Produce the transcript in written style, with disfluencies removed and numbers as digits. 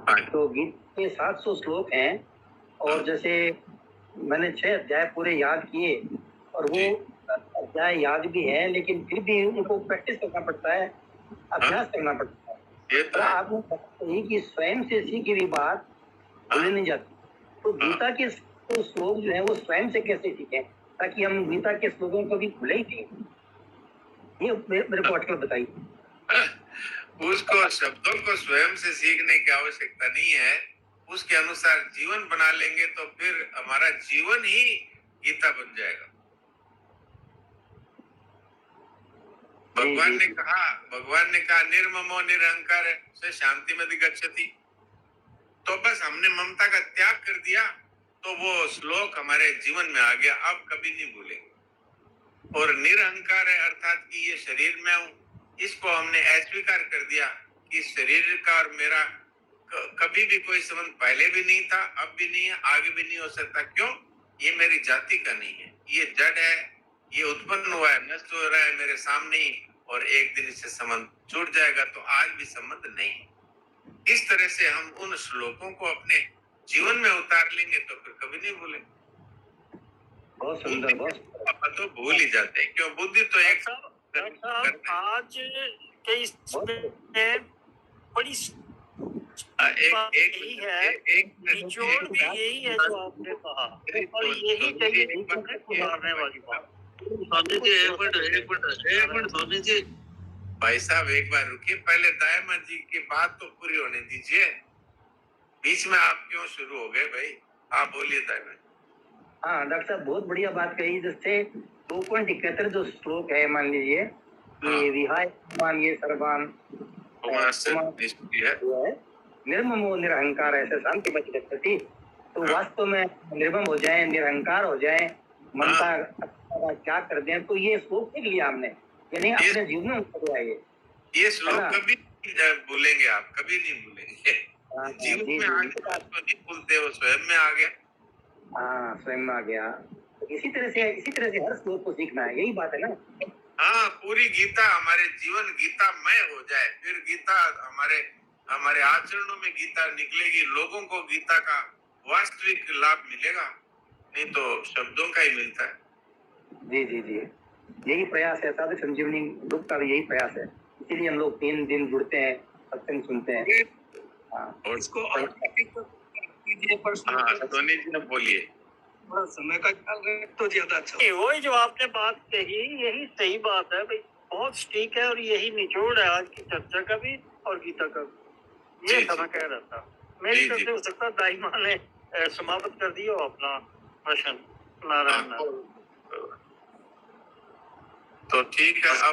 हाँ तो गीता के 700 श्लोक हैं और जैसे मैंने 6 अध्याय पूरे याद किए और वो जी। अध्याय याद भी है, लेकिन फिर भी उनको प्रैक्टिस करना पड़ता है, अभ्यास करना पड़ता है। ये तो तो है। आपने कही कि स्वयं से सीखी हुई बात भूली नहीं जाती। तो गीता के श्लोक जो है वो स्वयं से कैसे सीखें ताकि हम गीता के श्लोकों को भी भूले ही नहीं। ये मेरे को अटकल बताइए। उसको शब्दों को स्वयं से सीखने की आवश्यकता नहीं है, उसके अनुसार जीवन बना लेंगे तो फिर हमारा जीवन ही गीता बन जाएगा। भगवान ने कहा निर्ममो निरहंकार से शांति में गच्छति। तो बस हमने ममता का त्याग कर दिया तो वो श्लोक हमारे जीवन में आ गया, अब कभी नहीं भूलेंगे। और निरहंकार है अर्थात कि ये शरीर में हूं, इसको हमने अस्वीकार कर दिया कि शरीर का और मेरा कभी भी कोई संबंध पहले भी नहीं था, अब भी नहीं है, आगे भी नहीं हो सकता। क्यों? ये मेरी जाति का नहीं है, ये जड़ है, ये उत्पन्न हुआ है, नष्ट हो रहा है मेरे सामने ही, और एक दिन इससे संबंध छूट जाएगा, तो आज भी संबंध नहीं। इस तरह से हम उन श्लोकों को अपने जीवन में उतार लेंगे तो फिर कभी नहीं भूलेंगे। बहुत सुंदर, बहुत तो भूल ही जाते हैं, क्यों? बुद्धि तो एक आज के इसमें बड़ी यही है, निचोड़ भी यही है जो आपने कहा, और यही चाहिए सुधारने वाली बात। एक मिनट सोनी जी, भाई साहब एक बार रुकिए, पहले दायमा जी की बात तो पूरी होने दीजिए। बीच में आप क्यों शुरू हो गए भाई? आप बोलिए दायमा। हाँ डॉक्टर साहब, बहुत बढ़िया बात कही। जैसे 2.71 जो श्लोक है, मान लीजिए कि विहाय मान ये सर्वान निर्ममो निरहंकार ऐसे शांति मच गच्छति। तो वास्तव में निर्मम हो जाए, निरहंकार हो जाए, ममता का त्याग कर दें, तो ये श्लोक सीख लिया हमने, यानी अपने जीवन में उतर आए। ये श्लोक कभी भूलेंगे आप, कभी नहीं भूलेंगे। जीवन में आ गया, उसको नहीं भूलते, वो स्वयं में आ गया। हाँ, स्वयं में आ गया। इसी तरह से हर श्लोक को सीखना है, यही बात है ना। हाँ, पूरी गीता हमारे जीवन गीतामय हो जाए, फिर गीता हमारे आचरणों में गीता निकलेगी, लोगों को गीता का वास्तविक लाभ मिलेगा, नहीं तो शब्दों का ही मिलता है। जी जी जी, यही प्रयास है, साधु संजीवनी ग्रुप का भी यही प्रयास है। इसीलिए हम लोग 3 दिन जुड़ते हैं, सत्संग सुनते हैं। और इसको सोनी जी ने बोलिए, समय का ख्याल रहे तो ज्यादा अच्छा। वही जो आपने बात कही, यही सही बात है भाई, बहुत ठीक है, और यही निचोड़ है आज की चर्चा का भी और गीता का भी। ये समय कह रहा था, मेरी तरफ से हो सकता दाई माँ ने समाप्त कर दिया अपना प्रश्न। नारायण। तो ठीक है।